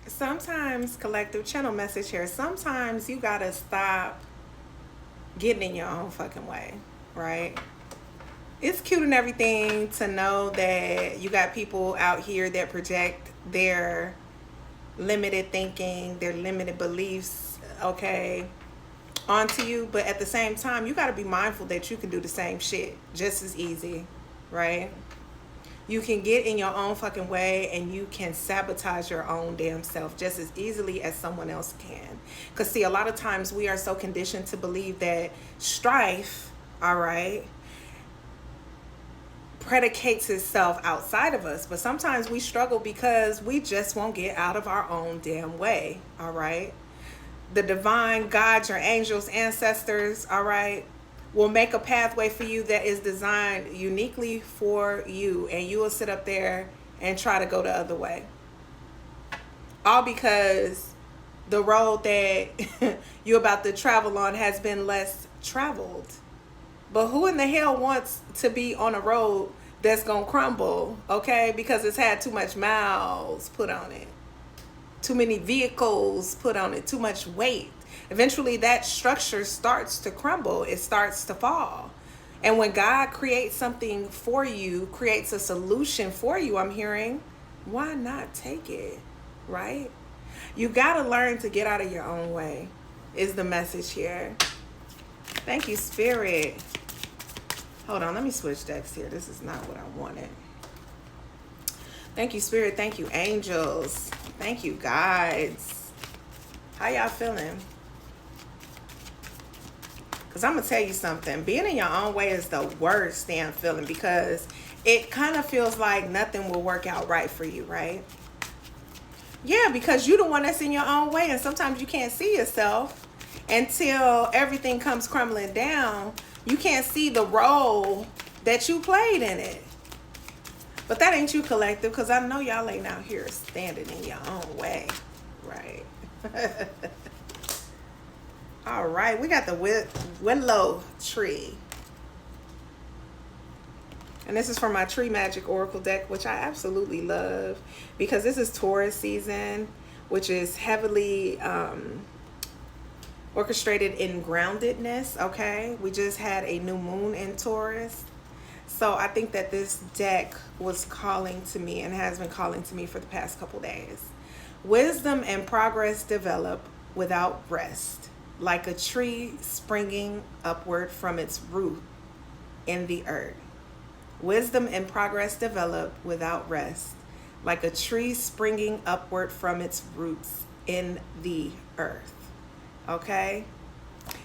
Sometimes, collective channel message here, sometimes you gotta stop getting in your own fucking way, right? It's cute and everything to know that you got people out here that project their limited thinking, their limited beliefs, okay, onto you. But at the same time, you got to be mindful that you can do the same shit just as easy, right? You can get in your own fucking way and you can sabotage your own damn self just as easily as someone else can. Because, see, a lot of times we are so conditioned to believe that strife, all right, predicates itself outside of us. But sometimes we struggle because we just won't get out of our own damn way, all right? The divine gods, your angels, ancestors, all right, will make a pathway for you that is designed uniquely for you, and you will sit up there and try to go the other way, all because the road that you're about to travel on has been less traveled. But who in the hell wants to be on a road that's gonna crumble, okay, because it's had too much miles put on it, too many vehicles put on it, too much weight? Eventually that structure starts to crumble, it starts to fall. And when God creates something for you, creates a solution for you, I'm hearing, why not take it, right? You gotta learn to get out of your own way, is the message here. Thank you, Spirit. Hold on, let me switch decks here. This is not what I wanted. Thank you, Spirit. Thank you, angels. Thank you, guides. How y'all feeling? Because I'm going to tell you something. Being in your own way is the worst damn feeling, because it kind of feels like nothing will work out right for you, right? Yeah, because you're the one that's in your own way, and sometimes you can't see yourself until everything comes crumbling down. You can't see the role that you played in it. But that ain't you, collective, because I know y'all ain't out here standing in your own way, right? All right, we got the willow tree. And this is from my Tree Magic Oracle deck, which I absolutely love, because this is Taurus season, which is heavily orchestrated in groundedness, okay? We just had a new moon in Taurus. So I think that this deck was calling to me and has been calling to me for the past couple days. Wisdom and progress develop without rest, like a tree springing upward from its root in the earth. Wisdom and progress develop without rest, like a tree springing upward from its roots in the earth. Okay?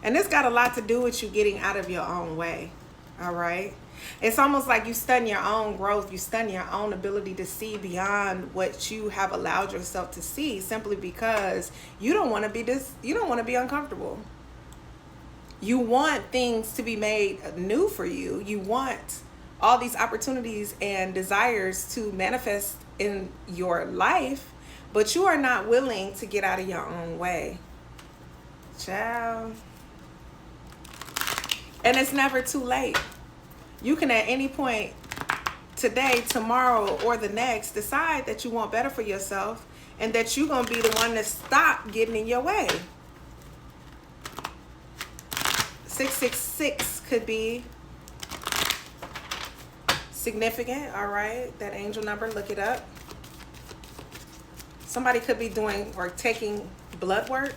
And this got a lot to do with you getting out of your own way. All right? It's almost like you stun your own growth. You stun your own ability to see beyond what you have allowed yourself to see, simply because you don't want to be you don't want to be uncomfortable. You want things to be made new for you. You want all these opportunities and desires to manifest in your life, but you are not willing to get out of your own way. Child. And it's never too late. You can at any point today, tomorrow, or the next decide that you want better for yourself, and that you're going to be the one to stop getting in your way. 666 could be significant, all right? That angel number, look it up. Somebody could be doing or taking blood work,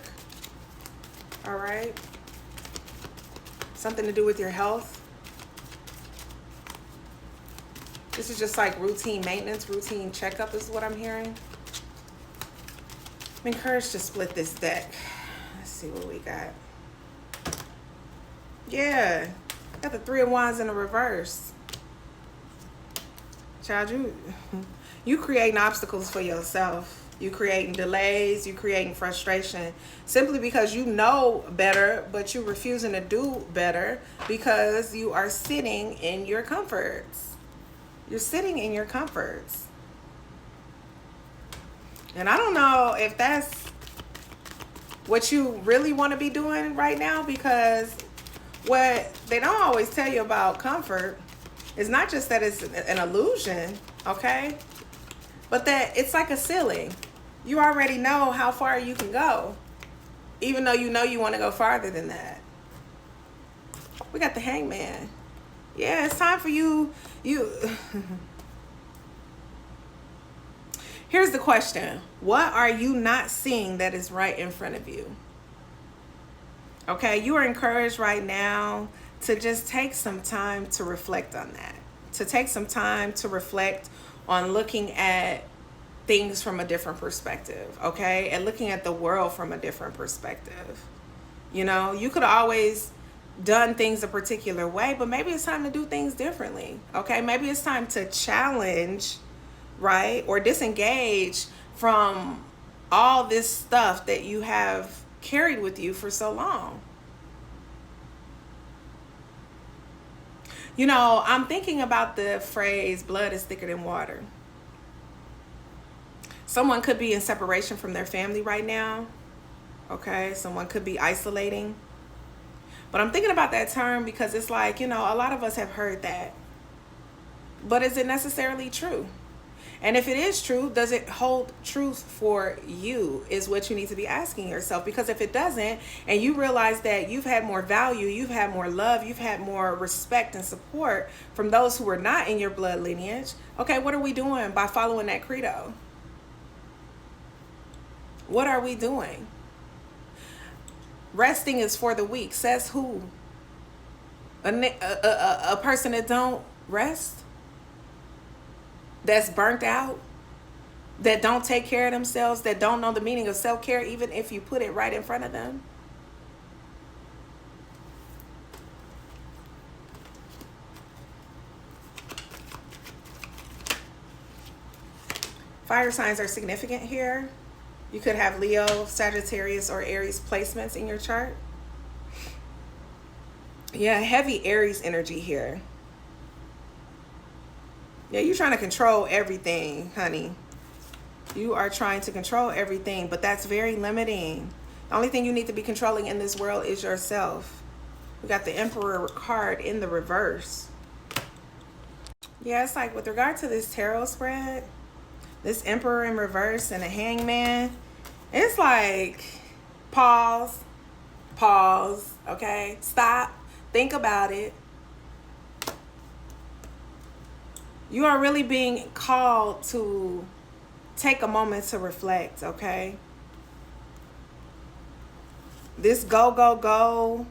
all right? Something to do with your health. This is just like routine maintenance, routine checkup is what I'm hearing. I'm encouraged to split this deck. Let's see what we got. Yeah, got the Three of Wands in the reverse. Child, you creating obstacles for yourself. You creating delays, you creating frustration, simply because you know better, but you're refusing to do better because you are sitting in your comforts. You're sitting in your comforts. And I don't know if that's what you really want to be doing right now, because what they don't always tell you about comfort is not just that it's an illusion, okay? But that it's like a ceiling. You already know how far you can go, even though you know you want to go farther than that. We got the Hangman. Yeah, it's time for you. Here's the question. What are you not seeing that is right in front of you? Okay, you are encouraged right now to just take some time to reflect on that. To take some time to reflect on looking at things from a different perspective, okay? And looking at the world from a different perspective. You know, you could always done things a particular way, but maybe it's time to do things differently, okay? Maybe it's time to challenge, right? Or disengage from all this stuff that you have carried with you for so long. You know, I'm thinking about the phrase, blood is thicker than water. Someone could be in separation from their family right now, okay? Someone could be isolating. But I'm thinking about that term because it's like, you know, a lot of us have heard that. But is it necessarily true? And if it is true, does it hold truth for you is what you need to be asking yourself. Because if it doesn't, and you realize that you've had more value, you've had more love, you've had more respect and support from those who are not in your blood lineage, okay, what are we doing by following that credo? What are we doing? Resting is for the weak, says who? A person that don't rest? That's burnt out? That don't take care of themselves? That don't know the meaning of self-care even if you put it right in front of them? Fire signs are significant here. You could have Leo, Sagittarius, or Aries placements in your chart. Yeah, heavy Aries energy here. Yeah, you're trying to control everything, honey. You are trying to control everything, but that's very limiting. The only thing you need to be controlling in this world is yourself. We got the Emperor card in the reverse. Yeah, it's like with regard to this tarot spread, this Emperor in reverse and a Hangman, it's like pause, okay? Stop, think about it. You are really being called to take a moment to reflect, okay? This go, go, go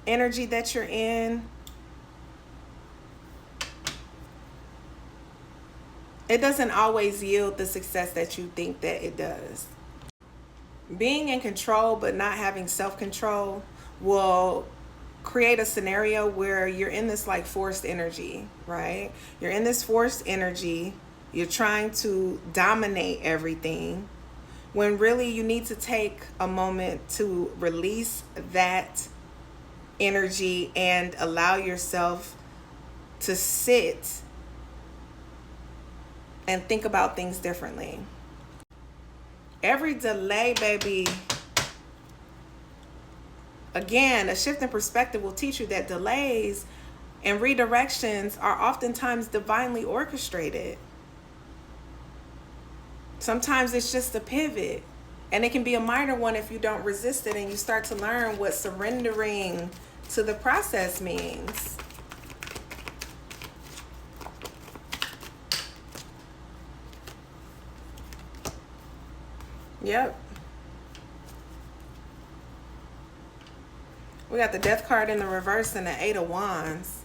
energy that you're in, it doesn't always yield the success that you think that it does. Being in control but not having self-control will create a scenario where you're in this like forced energy, right? You're in this forced energy. You're trying to dominate everything when really you need to take a moment to release that energy and allow yourself to sit and think about things differently. Every delay, baby, again, a shift in perspective will teach you that delays and redirections are oftentimes divinely orchestrated. Sometimes it's just a pivot, and it can be a minor one if you don't resist it and you start to learn what surrendering to the process means. Yep. We got the Death card in the reverse and the Eight of Wands.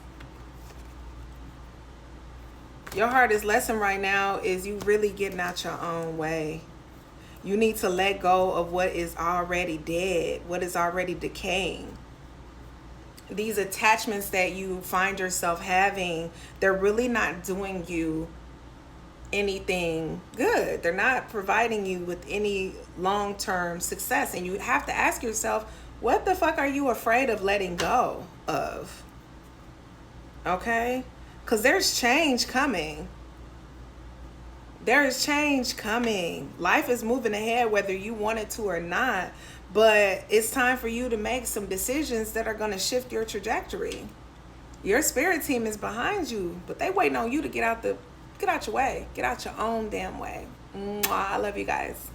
Your hardest lesson right now is you really getting out your own way. You need to let go of what is already dead, what is already decaying. These attachments that you find yourself having, they're really not doing you anything good. They're not providing you with any long-term success. And you have to ask yourself, what the fuck are you afraid of letting go of? Okay? Because there's change coming. There is change coming. Life is moving ahead whether you want it to or not. But it's time for you to make some decisions that are going to shift your trajectory. Your spirit team is behind you, but they waiting on you to get out your way. Get out your own damn way. Mwah. I love you guys.